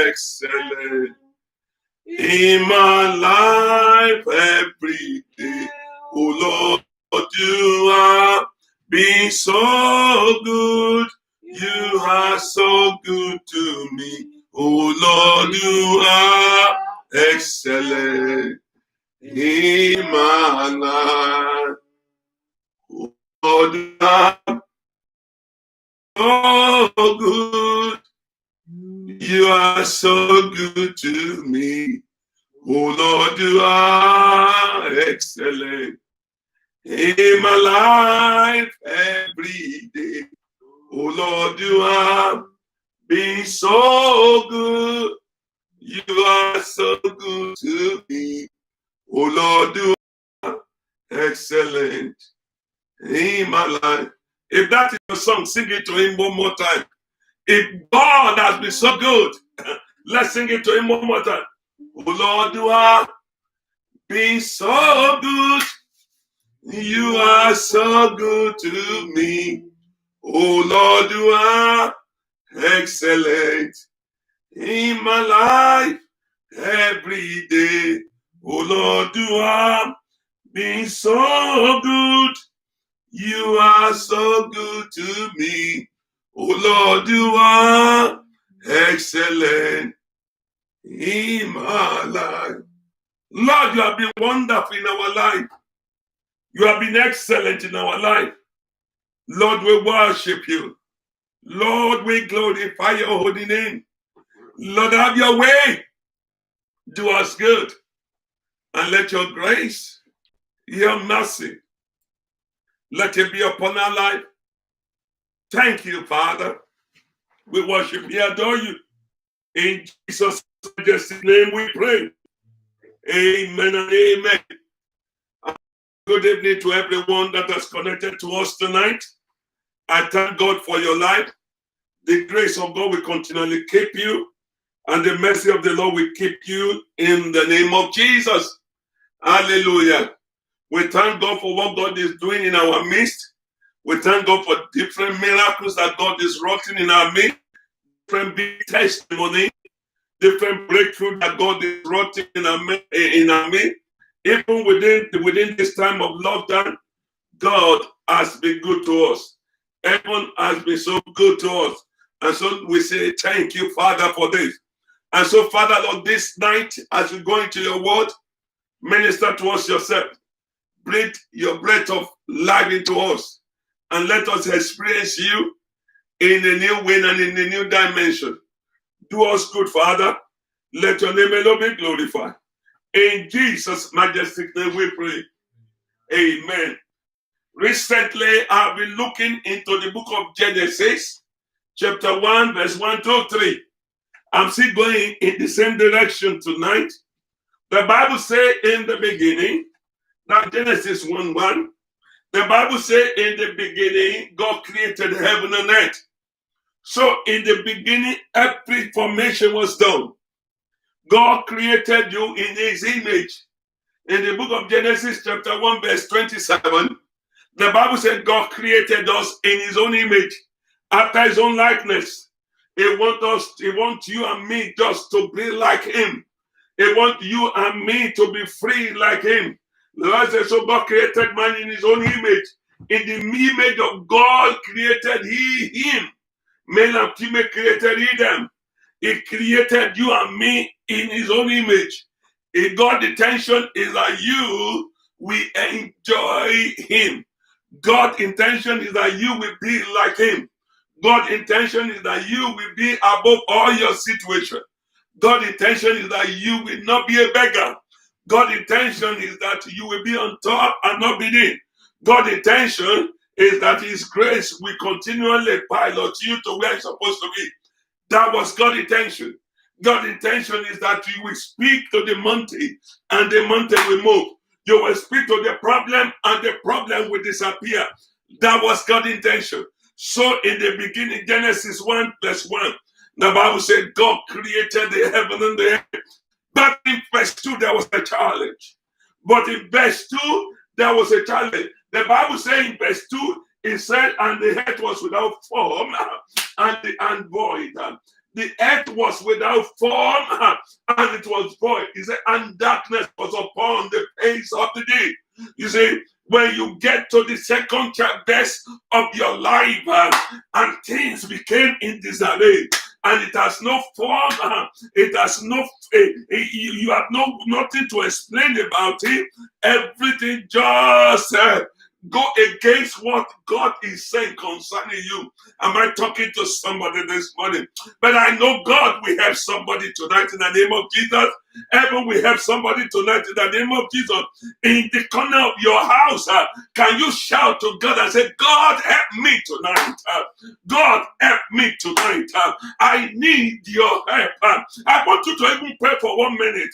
excellent in my life every day. Oh Lord, you are being so good. You are so good to me. Oh Lord, you are excellent in my life. Oh Lord, you are so good. You are so good to me. Oh Lord, you are excellent in my life every day. Oh Lord, you are being so good. You are so good to me. Oh Lord, you are excellent in my life. If that is your song, sing it to him one more time. If God has been so good, let's sing it to him one more time. Oh Lord, you are being so good. You are so good to me. Oh Lord, you are excellent in my life every day. Oh Lord, you are being so good. You are so good to me. Oh Lord, you are excellent in my life. Lord, you have been wonderful in our life. You have been excellent in our life. Lord, we worship you. Lord, we glorify your holy name. Lord, have your way. Do us good. And let your grace, your mercy, let it be upon our life. Thank you, Father. We worship you, adore you. In Jesus' majestic name we pray. Amen and amen. Good evening to everyone that has connected to us tonight. I thank God for your life. The grace of God will continually keep you, and the mercy of the Lord will keep you in the name of Jesus. Hallelujah. We thank God for what God is doing in our midst. We thank God for different miracles that God is working in our midst, different big testimony, different breakthrough that God is working in our midst. Even within this time of lockdown, God has been good to us. Heaven has been so good to us. And so we say, thank you, Father, for this. And so, Father, Lord, this night, as we go into your word, minister to us yourself. Breathe your breath of life into us. And let us experience you in a new way and in a new dimension. Do us good, Father. Let your name alone be glorified. In Jesus' majestic name we pray. Amen. Recently, I've been looking into the book of Genesis, chapter 1, verse 1 to 3. I'm still going in the same direction tonight. The Bible says in the beginning, that Genesis 1:1, the Bible says in the beginning, God created heaven and earth. So in the beginning, every formation was done. God created you in his image. In the book of Genesis, chapter 1, verse 27, the Bible said God created us in his own image, after his own likeness. He wants you and me just to be like him. He wants you and me to be free like him. The Lord says, so God created man in his own image. In the image of God created he him. Male and female created he them. He created you and me in his own image. If God's intention is that we enjoy him. God's intention is that you will be like him. God's intention is that you will be above all your situation. God's intention is that you will not be a beggar. God's intention is that you will be on top and not beneath. God's intention is that his grace will continually pilot you to where you're supposed to be. That was God's intention. God's intention is that you will speak to the mountain and the mountain will move. You will speak to the problem and the problem will disappear. That was God's intention. So in the beginning, Genesis 1 verse 1, the Bible said God created the heaven and the earth. But in verse 2, there was a challenge. But in verse 2, there was a challenge. The Bible says in verse 2, it said, and the earth was without form and void. the earth was without form and it was void. He said, and darkness was upon the face of the deep. You see, when you get to the second verse of your life and things became in disarray, and it has no form, it has no, you have nothing to explain about it. Everything just go against what God is saying concerning you. Am I talking to somebody this morning? But I know God will help somebody tonight in the name of Jesus. Heaven will help somebody tonight in the name of Jesus. In the corner of your house, can you shout to God and say, God, help me tonight. God, help me tonight. I need your help. I want you to even pray for 1 minute.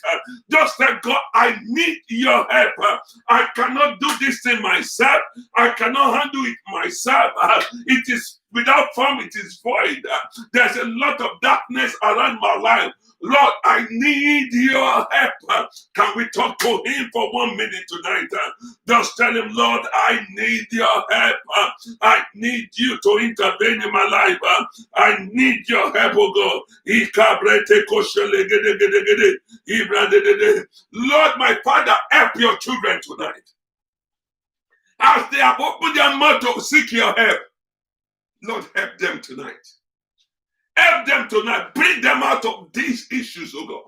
Just tell God, I need your help. I cannot do this thing myself. I cannot handle it myself. It is without form, it is void. There's a lot of darkness around my life. Lord, I need your help. Can we talk to him for 1 minute tonight? Just tell him, Lord, I need your help. I need you to intervene in my life. I need your help, oh God. Lord, my Father, help your children tonight. As they have opened their mouth to seek your help, Lord, help them tonight. Help them tonight. Bring them out of these issues, oh God.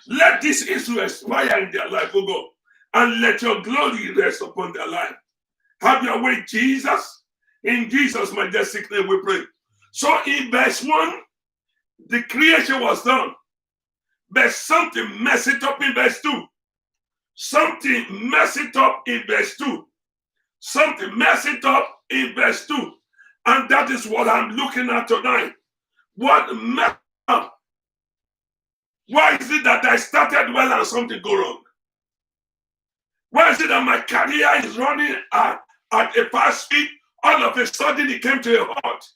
Let this issue expire in their life, oh God. And let your glory rest upon their life. Have your way, Jesus. In Jesus' majestic name we pray. So in verse 1, the creation was done. But something messed it up in verse 2. Something messed it up in verse 2. Something messed it up in verse 2. And that is what I'm looking at tonight. What messed up? Why is it that I started well and something go wrong? Why is it that my career is running at a fast speed? All of a sudden it came to a halt.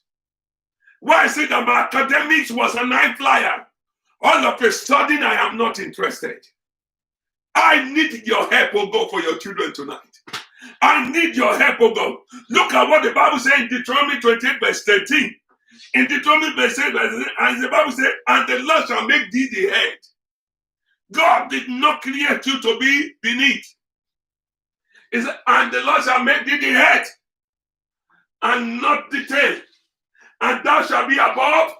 Why is it that my academics was a night flyer? All of a sudden I am not interested. I need your help, oh God, for your children tonight. I need your help, oh God. Look at what the Bible says in Deuteronomy 28 verse 13. In Deuteronomy verse 8, and the Bible says, and the Lord shall make thee the head. God did not create you to be beneath. He said, and the Lord shall make thee the head, and not the tail. And thou shalt be above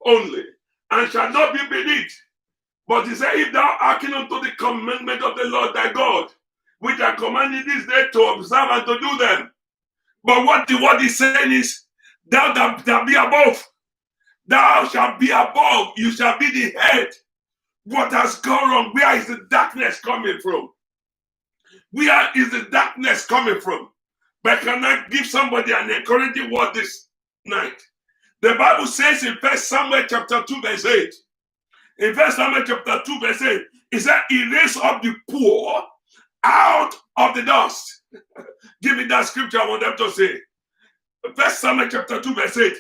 only, and shalt not be beneath. But he said, if thou hearken unto the commandment of the Lord thy God, which I command you this day to observe and to do them. But what the word is saying is, thou shalt be above. Thou shalt be above. You shall be the head. What has gone wrong? Where is the darkness coming from? Where is the darkness coming from? But can I give somebody an encouraging word this night? The Bible says in 1 Samuel chapter 2 verse 8. In 1 Samuel chapter 2 verse 8, it said, he raised up the poor out of the dust. Give me that scripture I want them to say. 1 Samuel chapter 2 verse 8.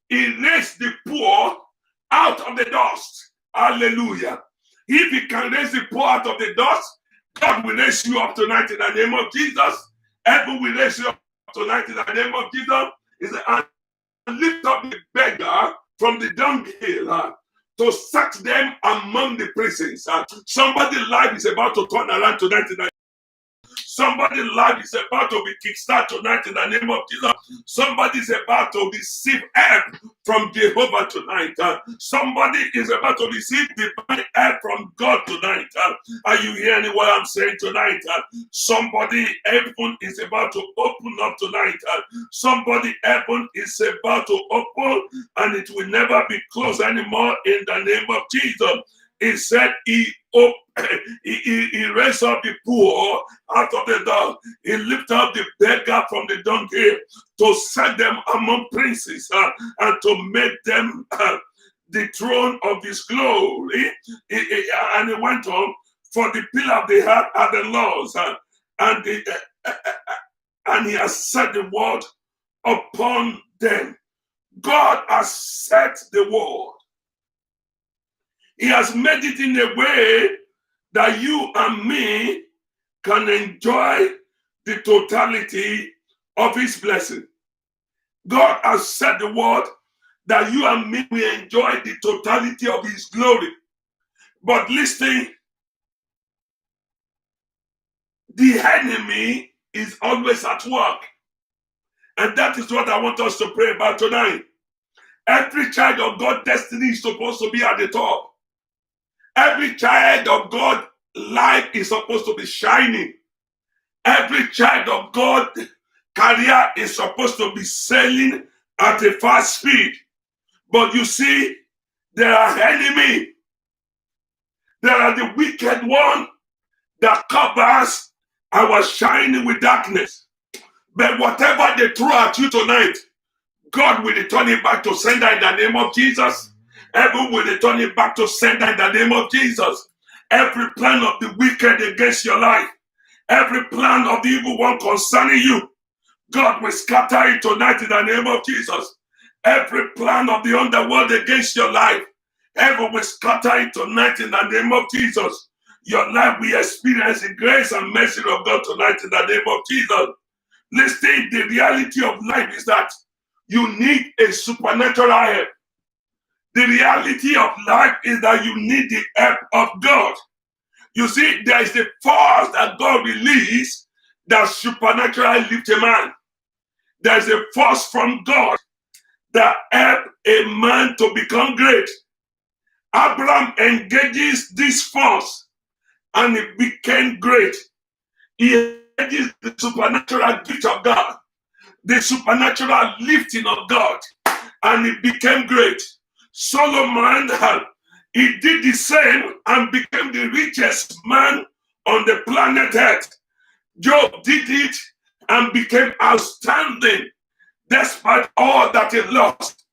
He raised the poor out of the dust. Hallelujah. If he can raise the poor out of the dust, God will raise you up tonight in the name of Jesus. Heaven will raise you up tonight in the name of Jesus. He said, and lift up the beggar from the dunghill to set them among the prisons. Somebody's life is about to turn around tonight in the Somebody's life is about to be kickstarted tonight in the name of Jesus. Somebody is about to receive help from Jehovah tonight. Somebody is about to receive divine help from God tonight. Are you hearing what I'm saying tonight? Somebody, heaven is about to open up tonight. Somebody, heaven is about to open and it will never be closed anymore in the name of Jesus. He said he raised up the poor out of the dust. He lifted up the beggar from the dunghill to set them among princes and to make them the throne of his glory. And he went on, for the pillar of the heart are the laws, and he has set the word upon them. God has set the word. He has made it in a way that you and me can enjoy the totality of his blessing. God has said the word that you and me will enjoy the totality of his glory. But listen, the enemy is always at work. And that is what I want us to pray about tonight. Every child of God destiny is supposed to be at the top. Every child of God life is supposed to be shining. Every child of God career is supposed to be sailing at a fast speed. But you see, there are enemies. There are the wicked one that covers our shining with darkness. But whatever they throw at you tonight, God will return it back to sender in the name of Jesus. Heaven will return it back to sender in the name of Jesus. Every plan of the wicked against your life, every plan of the evil one concerning you, God will scatter it tonight in the name of Jesus. Every plan of the underworld against your life, heaven will scatter it tonight in the name of Jesus. Your life will experience the grace and mercy of God tonight in the name of Jesus. Listen, the reality of life is that you need a supernatural help. The reality of life is that you need the help of God. You see, there is a force that God released that supernaturally lifts a man. There is a force from God that helps a man to become great. Abraham engages this force and he became great. He engages the supernatural gift of God, the supernatural lifting of God, and he became great. Solomon, he did the same and became the richest man on the planet Earth. Job did it and became outstanding despite all that he lost.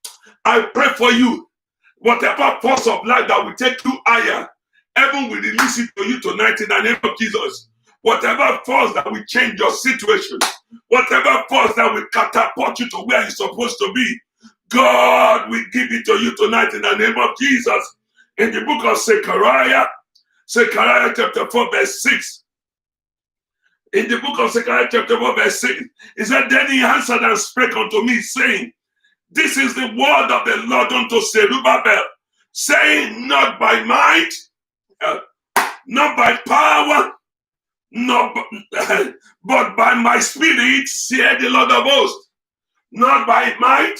I pray for you. Whatever force of life that will take you higher, heaven will release it to you tonight in the name of Jesus. Whatever force that will change your situation, whatever force that will catapult you to where you're supposed to be, God will give it to you tonight in the name of Jesus. In the book of Zechariah chapter 4 verse 6. In the book of Zechariah chapter 4 verse 6, it said, then he answered and spake unto me, saying, this is the word of the Lord unto Zerubbabel, saying, not by might, not by power, but by my spirit, saith the Lord of hosts. Not by might,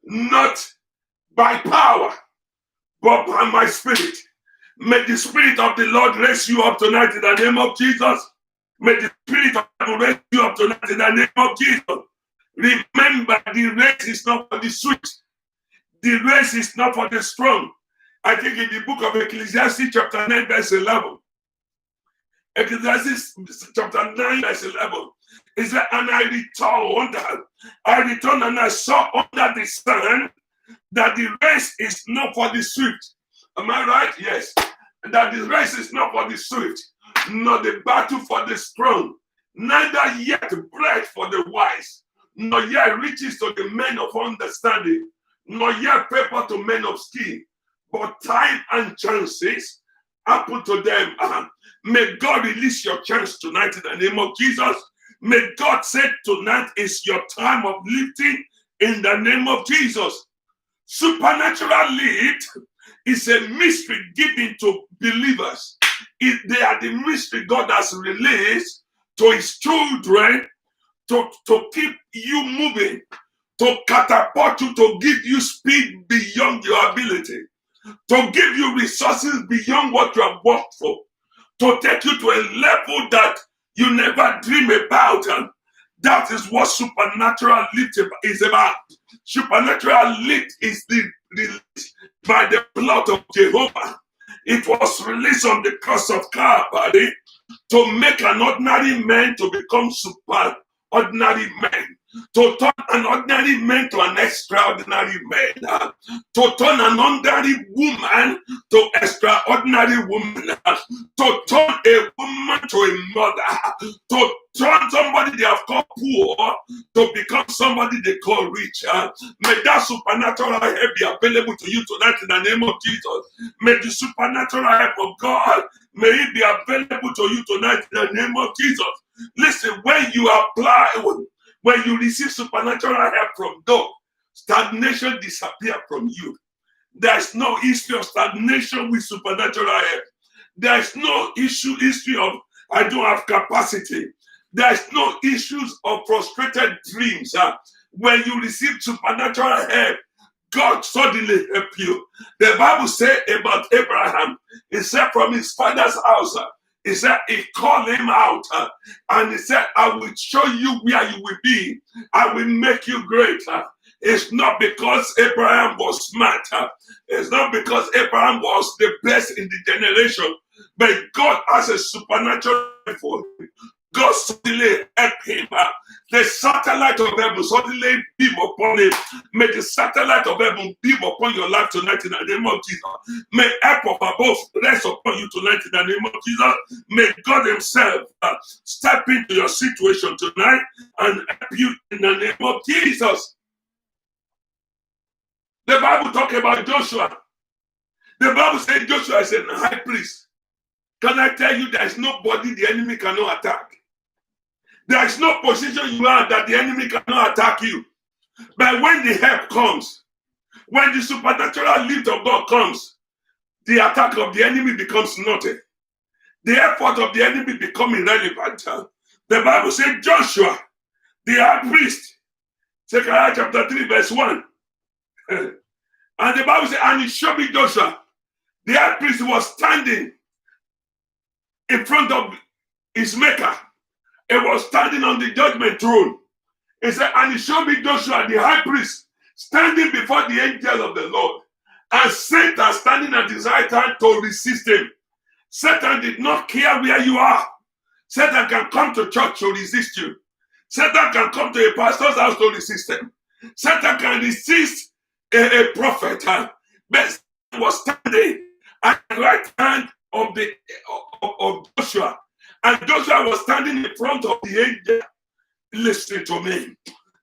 not by power, but by my spirit. May the spirit of the Lord raise you up tonight in the name of Jesus. May the spirit of the Lord raise you up tonight in the name of Jesus. Remember, the race is not for the swift. The race is not for the strong. I think in the book of Ecclesiastes chapter 9 verse 11. Ecclesiastes chapter 9 verse 11. It said, and I returned and I saw under the sun that the race is not for the swift. Am I right? Yes. That the race is not for the swift, nor the battle for the strong, neither yet bread for the wise, nor yet riches to the men of understanding, nor yet paper to men of skill, but time and chances happen to them. May God release your chance tonight in the name of Jesus. May God say tonight is your time of lifting in the name of Jesus. Supernatural lift is a mystery given to believers. They are the mystery God has released to his children to keep you moving, to catapult you, to give you speed beyond your ability, to give you resources beyond what you have worked for, to take you to a level that you never dream about. And that is what supernatural lift is about. Supernatural lift is released by the blood of Jehovah. It was released on the cross of Calvary to make an ordinary man to become super ordinary man, to turn an ordinary man to an extraordinary man, to turn an ordinary woman to extraordinary woman, to turn a woman to a mother, to turn somebody they have called poor to become somebody they call rich. May that supernatural help be available to you tonight in the name of Jesus. May the supernatural help of God, may it be available to you tonight in the name of Jesus. Listen, when you apply, when you receive supernatural help from God, stagnation disappear from you. There's no issue of stagnation with supernatural help. There's no history of I don't have capacity. There's no issues of frustrated dreams. When you receive supernatural help, God suddenly help you. The Bible says about Abraham, he said from his father's house, he said he called him out and he said, I will show you where you will be. I will make you great. It's not because Abraham was smart. It's not because Abraham was the best in the generation. But God has a supernatural for him. God suddenly helped him. The satellite of heaven suddenly beam upon him. May the satellite of heaven beam upon your life tonight in the name of Jesus. May help of above rest upon you tonight in the name of Jesus. May God himself step into your situation tonight and help you in the name of Jesus. The Bible talks about Joshua. The Bible says Joshua is a high priest. Can I tell you, there is nobody the enemy cannot attack. There is no position you are that the enemy cannot attack you. But when the help comes, when the supernatural lift of God comes, the attack of the enemy becomes nothing. The effort of the enemy becomes irrelevant. The Bible says Joshua, the high priest, Zechariah chapter 3 verse 1. And the Bible says, and he showed me Joshua, the high priest was standing in front of his maker. He was standing on the judgment throne. He said, and he showed me Joshua, the high priest, standing before the angel of the Lord, and Satan standing at his right hand to resist him. Satan did not care where you are. Satan can come to church to resist you. Satan can come to a pastor's house to resist him. Satan can resist a prophet. But he was standing at the right hand of Joshua. And Joshua was standing in front of the angel. Listen to me.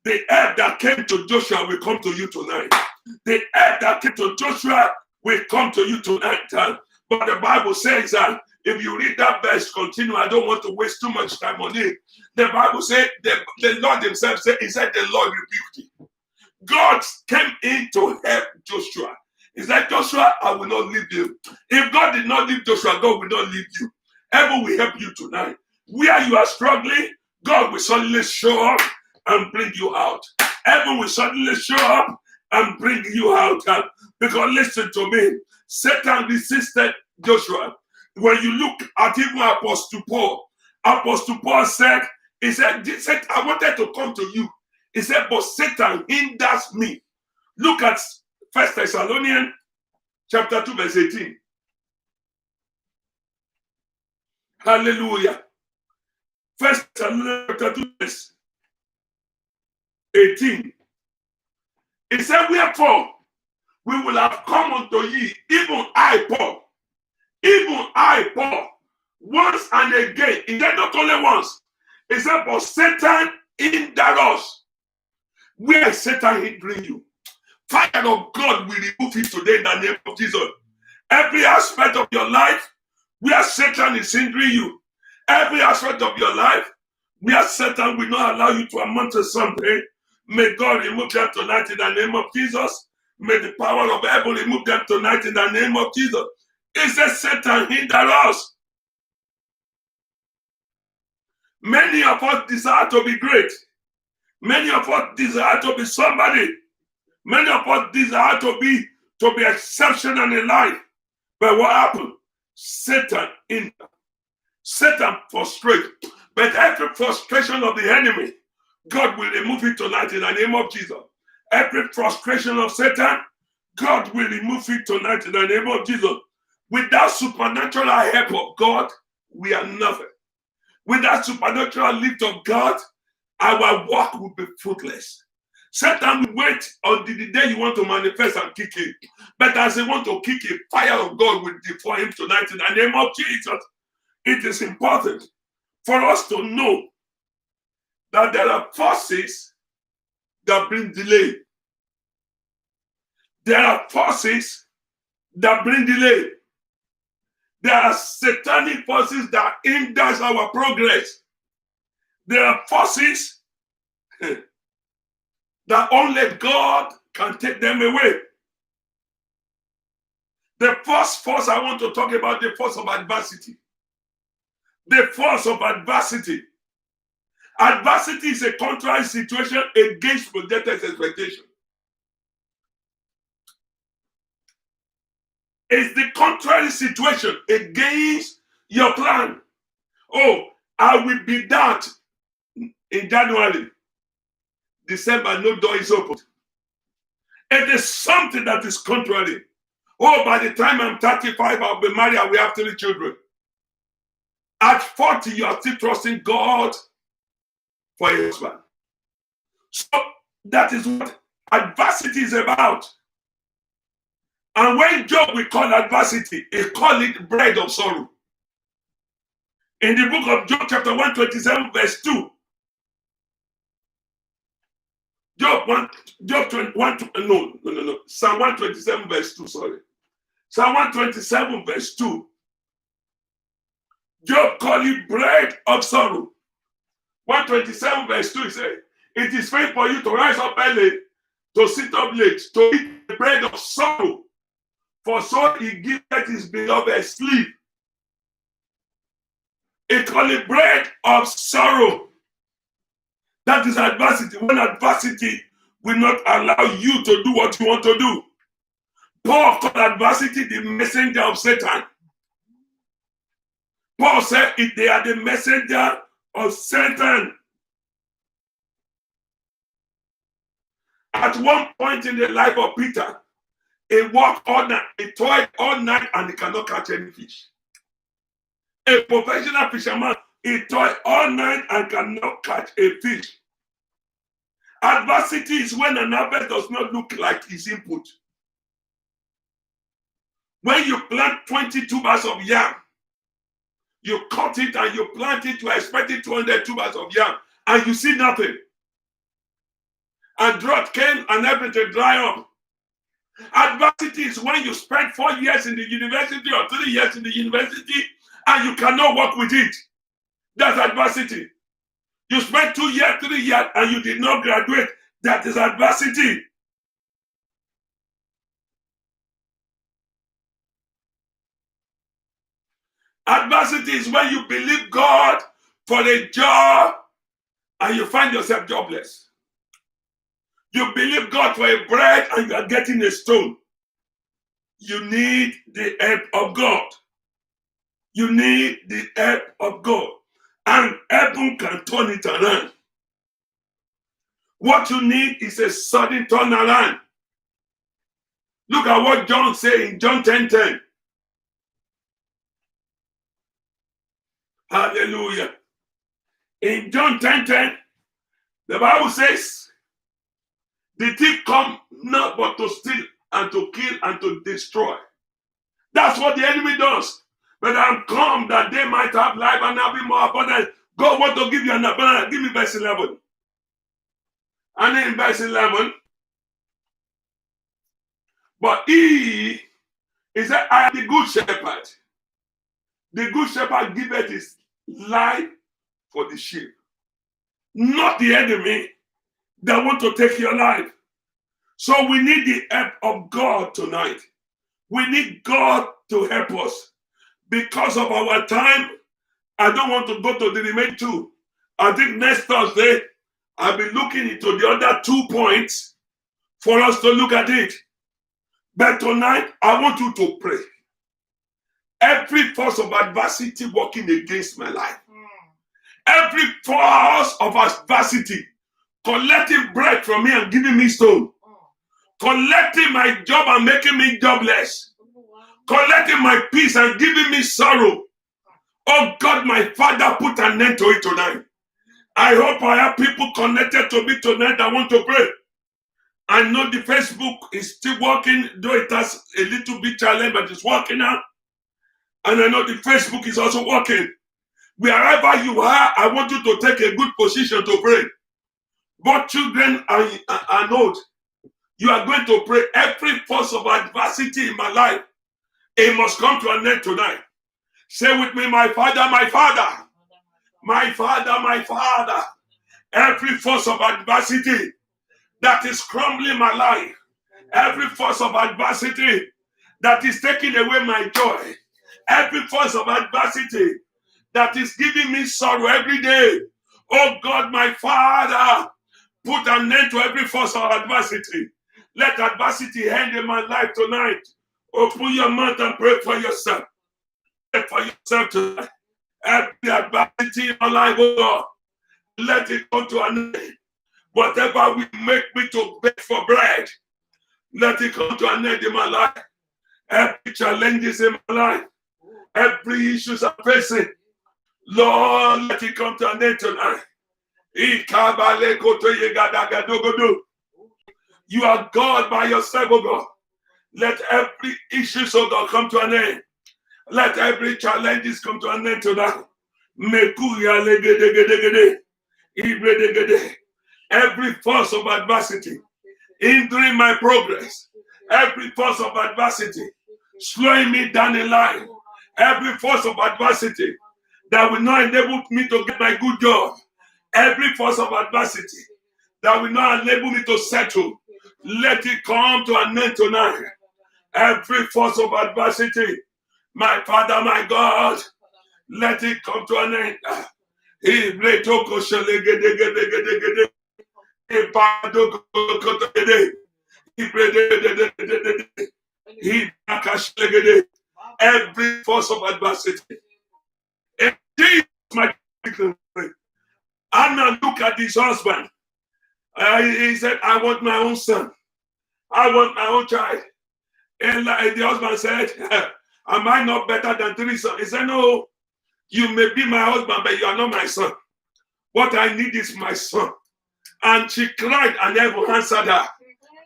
The help that came to Joshua will come to you tonight. The help that came to Joshua will come to you tonight. But the Bible says that if you read that verse, continue. I don't want to waste too much time on it. The Bible said, the Lord himself said, he said, the Lord rebuked him. God came in to help Joshua. He said, Joshua, I will not leave you. If God did not leave Joshua, God will not leave you. Heaven will help you tonight. Where you are struggling, God will suddenly show up and bring you out. Heaven will suddenly show up and bring you out. Because listen to me, Satan resisted Joshua. When you look at even Apostle Paul said, he said, I wanted to come to you. He said, but Satan hinders me. Look at 1 Thessalonians chapter 2 verse 18. Hallelujah. 1 Thessalonians chapter 2 verse 18. He said, wherefore we will have come unto ye, even I, Paul, once and again. He said not only once. He said, but Satan hindered us. Where is Satan hindering you? Fire of God will remove it today in the name of Jesus. Every aspect of your life where Satan is hindering you, every aspect of your life where Satan will not allow you to amount to something, may God remove them tonight in the name of Jesus. May the power of heaven remove them tonight in the name of Jesus. It says Satan hinder us. Many of us desire to be great. Many of us desire to be somebody. Many of us desire to be exceptional in life. But what happened? Satan hindered. Satan frustrates. But every frustration of the enemy, God will remove it tonight in the name of Jesus. Every frustration of Satan, God will remove it tonight in the name of Jesus. Without supernatural help of God, we are nothing. Without supernatural lift of God, our work will be fruitless. Satan will wait until the day you want to manifest and kick him. But as he want to kick him, fire of God will devour him tonight in the name of Jesus. It is important for us to know that there are forces that bring delay. There are forces that bring delay. There are satanic forces that hinder our progress. There are forces that only God can take them away. The first force I want to talk about, the force of adversity. The force of adversity. Adversity is a contrary situation against projected expectation. It's the contrary situation against your plan. Oh, I will be that in January. December, no door is open. It is something that is contrary. Oh, by the time I'm 35, I'll be married, I will have 3 children. At 40, you are still trusting God for a husband. So that is what adversity is about. And when Job we call adversity, he call it bread of sorrow. In the book of Job, chapter 127, verse 2. Psalm 127, verse 2, sorry. Psalm 127, verse 2. Job called it bread of sorrow. 127, verse 2, he said, it is fair for you to rise up early, to sit up late, to eat the bread of sorrow, for so he giveth his beloved sleep. He called it bread of sorrow. That is adversity. When adversity will not allow you to do what you want to do. Paul called adversity the messenger of Satan. Paul said if they are the messenger of Satan. At one point in the life of Peter, he walked all night, he toiled all night, and he cannot catch any fish. A professional fisherman, he toiled all night and cannot catch a fish. Adversity is when an harvest does not look like his input. When you plant 20 tubers of yam, you cut it and you plant it, you are expecting 200 tubers of yam, and you see nothing. And drought came and everything dry up. Adversity is when you spend 4 years in the university or 3 years in the university and you cannot work with it. That's adversity. You spent 2 years, 3 years and you did not graduate. That is adversity. Adversity is when you believe God for a job and you find yourself jobless. You believe God for a bread and you are getting a stone. You need the help of God. You need the help of God. And heaven can turn it around. What you need is a sudden turnaround. Look at what John said in John 10:10. Hallelujah. In John 10:10, the Bible says, the thief come not but to steal and to kill and to destroy. That's what the enemy does. But I'm come that they might have life and have it more abundant. God want to give you an abundance. Give me verse 11. And in verse 11, but he said, I am the good shepherd. The good shepherd giveth his life for the sheep. Not the enemy that want to take your life. So we need the help of God tonight. We need God to help us. Because of our time, I don't want to go to the remaining 2. I think next Thursday, I'll be looking into the other 2 points for us to look at it. But tonight, I want you to pray. Every force of adversity working against my life. Every force of adversity collecting bread from me and giving me stone. Collecting my job and making me jobless. Collecting my peace and giving me sorrow. Oh God, my Father, put an end to it tonight. I hope I have people connected to me tonight that want to pray. I know the Facebook is still working, though it has a little bit challenge, but it's working now. And I know the Facebook is also working. Wherever you are, I want you to take a good position to pray. Both children and old, you are going to pray. Every force of adversity in my life, it must come to an end tonight. Say with me, my Father, my Father. My Father, my Father. Every force of adversity that is crumbling my life, Every force of adversity that is taking away my joy. Every force of adversity that is giving me sorrow every day. Oh God, my Father, put an end to every force of adversity. Let adversity end in my life tonight. Open your mouth and pray for yourself. Pray for yourself tonight. Every adversity in my life, oh God, let it come to an end. Whatever will make me to beg for bread, let it come to an end in my life. Every challenges in my life, every issues I'm facing, Lord, let it come to an end tonight. You are God by yourself, oh God. Let every issue, oh God, come to an end. Let every challenges come to an end tonight. Every force of adversity hindering my progress, every force of adversity slowing me down in life, every force of adversity that will not enable me to get my good job, every force of adversity that will not enable me to settle, let it come to an end tonight. Every force of adversity, my Father, my God, let it come to an end. Every force of adversity. Anna look at his husband. He said, I want my own son. I want my own child. And the husband said, am I not better than 3 sons? He said, no, you may be my husband, but you are not my son. What I need is my son. And she cried and heaven answered her.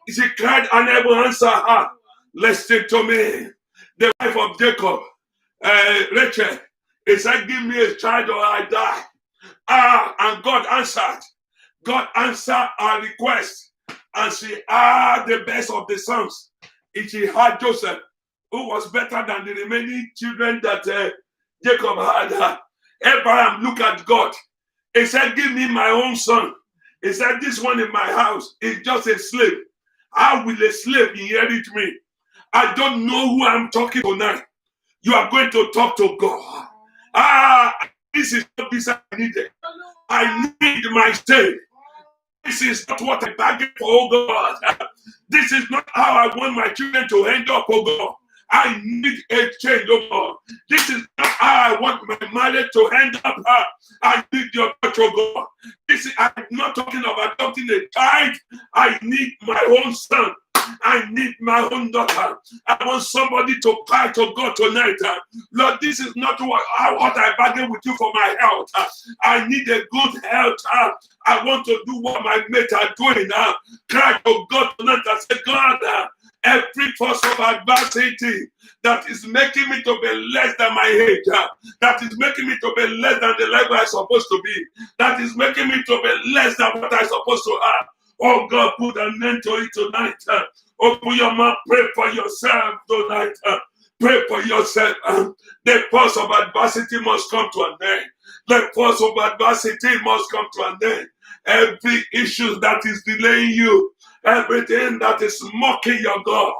She cried and heaven answered her. Listen to me. The wife of Jacob, Rachel, he said, give me a child or I die. And God answered. God answered our request. And she had the best of the sons. She had Joseph, who was better than the remaining children that Jacob had. Abraham looked at God. He said, give me my own son. He said, this one in my house is just a slave. How will a slave inherit me? I don't know who I'm talking to tonight. You are going to talk to God. This is not this I needed. I need my stay. This is not what I bargained for, oh God. This is not how I want my children to end up, oh God. I need a change, oh God. This is not how I want my marriage to end up. I need your touch, oh God. I'm not talking about adopting a child. I need my own son. I need my own daughter. I want somebody to cry to God tonight. Lord, this is not what I bargain with you for my health. I need a good health. I want to do what my mates are doing. Cry to God tonight and say, God, every force of adversity that is making me to be less than my age, that is making me to be less than the level I'm supposed to be, that is making me to be less than what I'm supposed to have. Oh God, put an end to it tonight. Open your mouth, pray for yourself tonight. Pray for yourself. The force of adversity must come to an end. The force of adversity must come to an end. Every issue that is delaying you, everything that is mocking your God,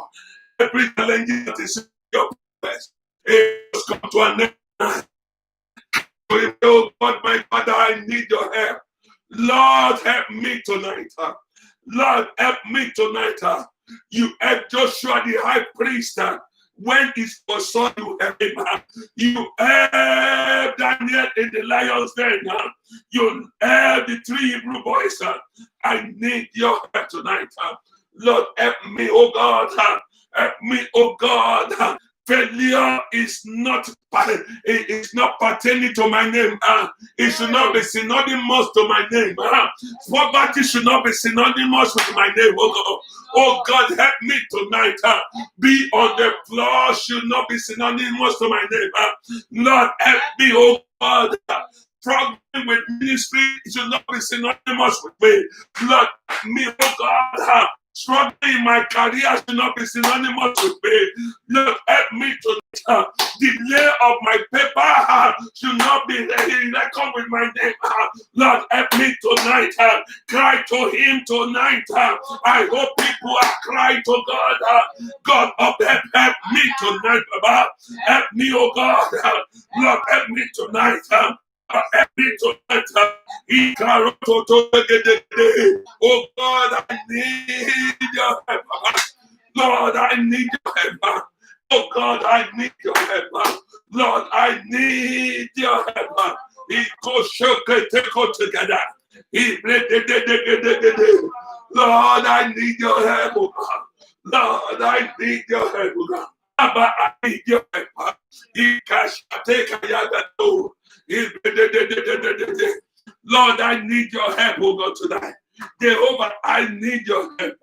every challenge that is in your place, it must come to an end. Oh God, my Father, I need your help. Lord, help me tonight. Lord, help me tonight. You help Joshua the high priest when he saw you help him. You help Daniel in the lion's den. You help the 3 Hebrew boys. I need your help tonight. Lord, help me, oh God. Help me, oh God. Failure is not pertaining to my name. It should not be synonymous to my name. Poverty should not be synonymous with my name. Oh God, help me tonight. Be on the floor should not be synonymous to my name. Lord, help me, oh God. Problem with ministry should not be synonymous with me. Lord, help me, oh God. Struggling in my career should not be synonymous with me. Lord, help me to delay of my paper should not be reckoned with my name. Lord, help me tonight. Cry to him tonight. I hope people are crying to God. God, help me tonight, Baba. Help me, oh God. Lord, help me tonight. Help me tonight. Oh God, I need your help. Lord, I need your help. Oh God, I need your help. Lord, I need your help. He goes together. Lord, I need your help. Lord, I need your help. Abba, I need your help. Lord, I need your help, oh God, tonight. Jehovah, I need your help.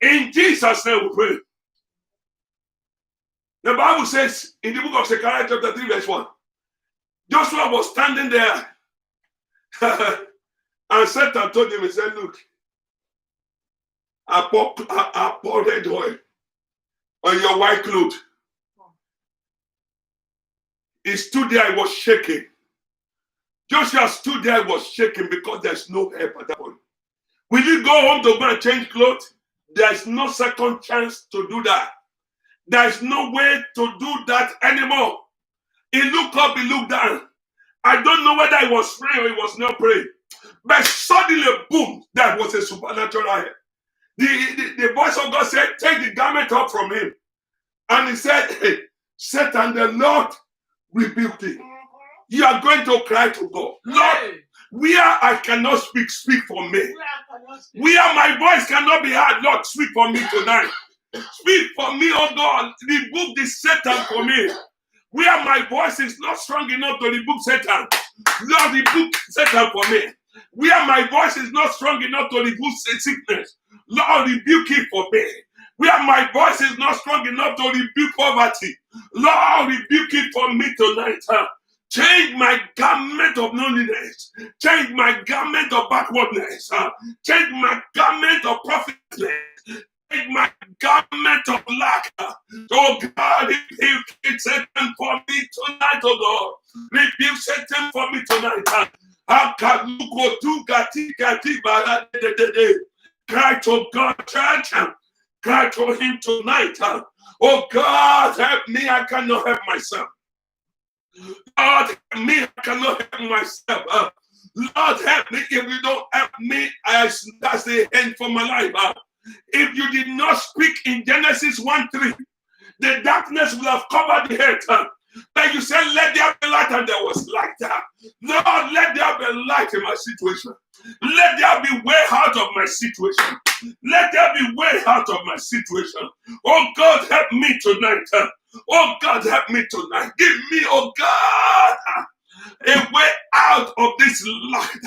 In Jesus' name we pray. The Bible says in the book of Zechariah chapter 3 verse 1, Joshua was standing there and Satan told him, he said, look, I poured red oil on your white cloth. He stood there, he was shaking. Joshua stood there, he was shaking because there's no help at that point. Will you go home to go and change clothes? There's no second chance to do that. There's no way to do that anymore. He looked up, he looked down. I don't know whether he was praying or he was not praying. But suddenly, boom, that was a supernatural help. The voice of God said, take the garment up from him. And he said, hey, Satan, the Lord rebuked him. You are going to cry to God. Lord, where I cannot speak for me. Where my voice cannot be heard, Lord, speak for me tonight. Speak for me, oh God. Rebuke the Satan for me. Where my voice is not strong enough to rebuke Satan, Lord, rebuke Satan for me. Where my voice is not strong enough to rebuke sickness, Lord, rebuke it for me. Where my voice is not strong enough to rebuke poverty, Lord, rebuke it for me tonight. Change my garment of loneliness. Change my garment of backwardness. Change my garment of prophetlessness. Change my garment of lack. Oh God, rebuke Satan for me tonight, oh God. Rebuke Satan for me tonight. Cry to God, church. Cry to him tonight. Oh God, help me. I cannot help myself. Lord, help me. I cannot help myself. Lord, help me. If you don't help me, that's the end for my life. If you did not speak in Genesis 1:3, the darkness will have covered the earth. But you said, let there be light, and there was light. Lord, let there be light in my situation. Let there be way out of my situation. Let there be way out of my situation. Oh God, help me tonight. Oh God, help me tonight. Give me, oh God, a way out of this light.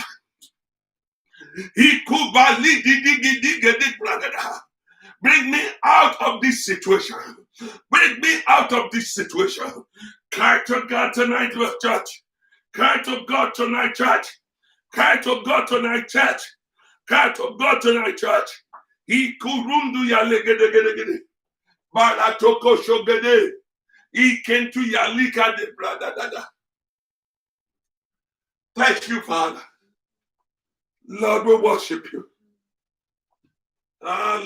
Bring me out of this situation. Bring me out of this situation. Cry to God tonight, church. Cry to God tonight, church. Cry to God tonight, church. Cry to God tonight, church. He kurundu ya legedegedegede. Baratoko shogede. He came to Yalika de Bradada. Thank you, Father. Lord, we worship you. I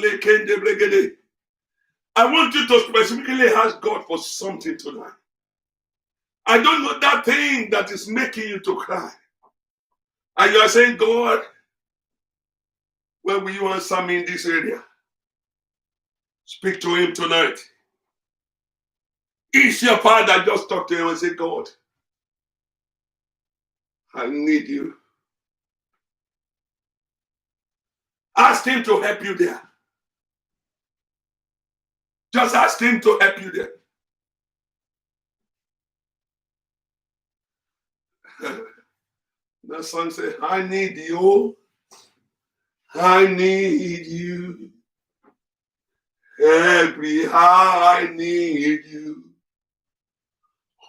want you to specifically ask God for something tonight. I don't know that thing that is making you to cry. And you are saying, God, when will you answer me in this area? Speak to him tonight. It's your father. Just talk to him and say, God, I need you. Ask him to help you there. Just ask him to help you there. The song says, I need you. I need you. Every I need you.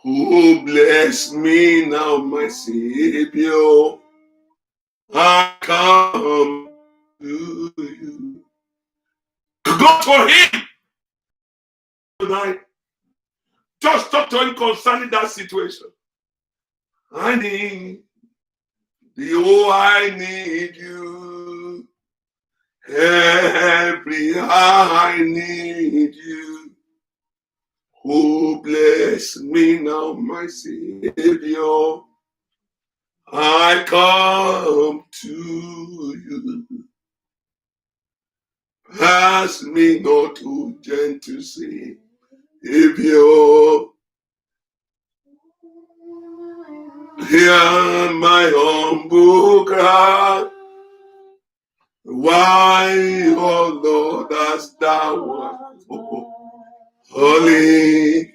Oh, bless me now, my Savior. I come to Go to him tonight. Just talk to him concerning that situation. I need you. I need you. Every I need you. Oh, bless me now, my Savior. I come to you. Pass me not too gentle, Savior. Hear my humble cry. Why, oh Lord, hast thou holy?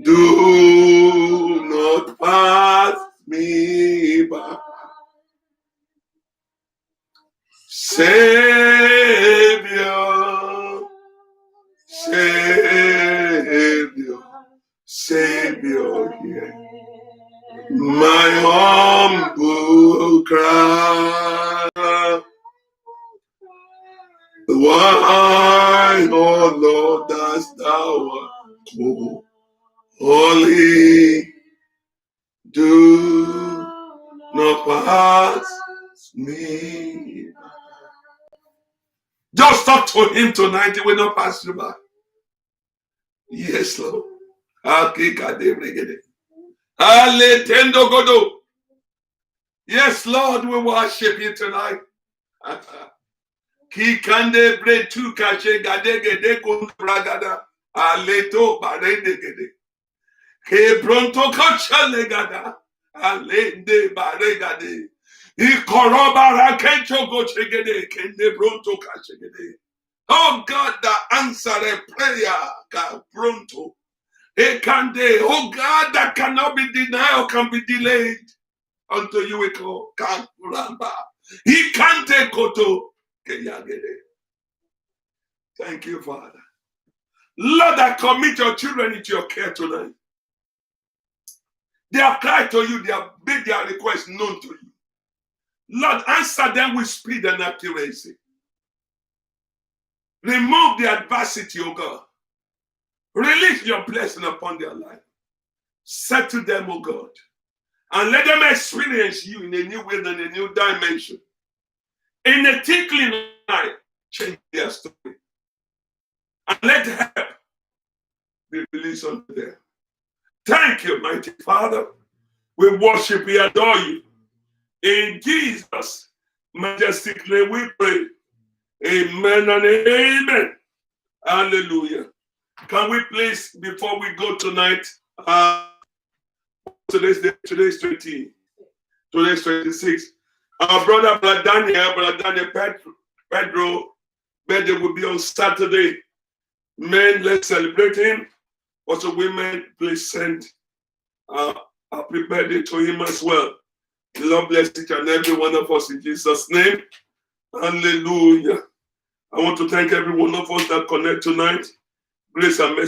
Do not pass me by. Savior, Savior, Savior, hear my humble cry. Why, oh Lord, dost thou holy? Do not pass me. Just talk to him tonight. He will not pass you by. Yes, Lord. Yes, Lord, we worship you tonight. Kikande bretu kache gade gede kundragada aleto barende gede ke pronto kacha legada alende baregade ikorobara kencho goche gede kende pronto kache gede. Oh God, that answer a prayer, God, pronto. Oh God, that cannot be denied or can be delayed. Unto you we call Kakuramba. He can't take Koto. Thank you, Father. Lord, I commit your children into your care tonight. They have cried to you, they have made their request known to you. Lord, answer them with speed and accuracy. Remove the adversity, oh God. Release your blessing upon their life. Settle them, oh God. And let them experience you in a new way and a new dimension. In a tickling night, change their story. And let help be released unto them. Thank you, mighty Father. We worship, we adore you. In Jesus' majestic name we pray. Amen and amen. Hallelujah. Can we please, before we go tonight, today's 20, today's 26. Our brother Daniel Pedro, birthday will be on Saturday. Men, let's celebrate him. Also, women, please send happy birthday to him as well. The Lord bless each and every one of us in Jesus' name. Hallelujah. I want to thank every one of us that connect tonight. Grace and mercy.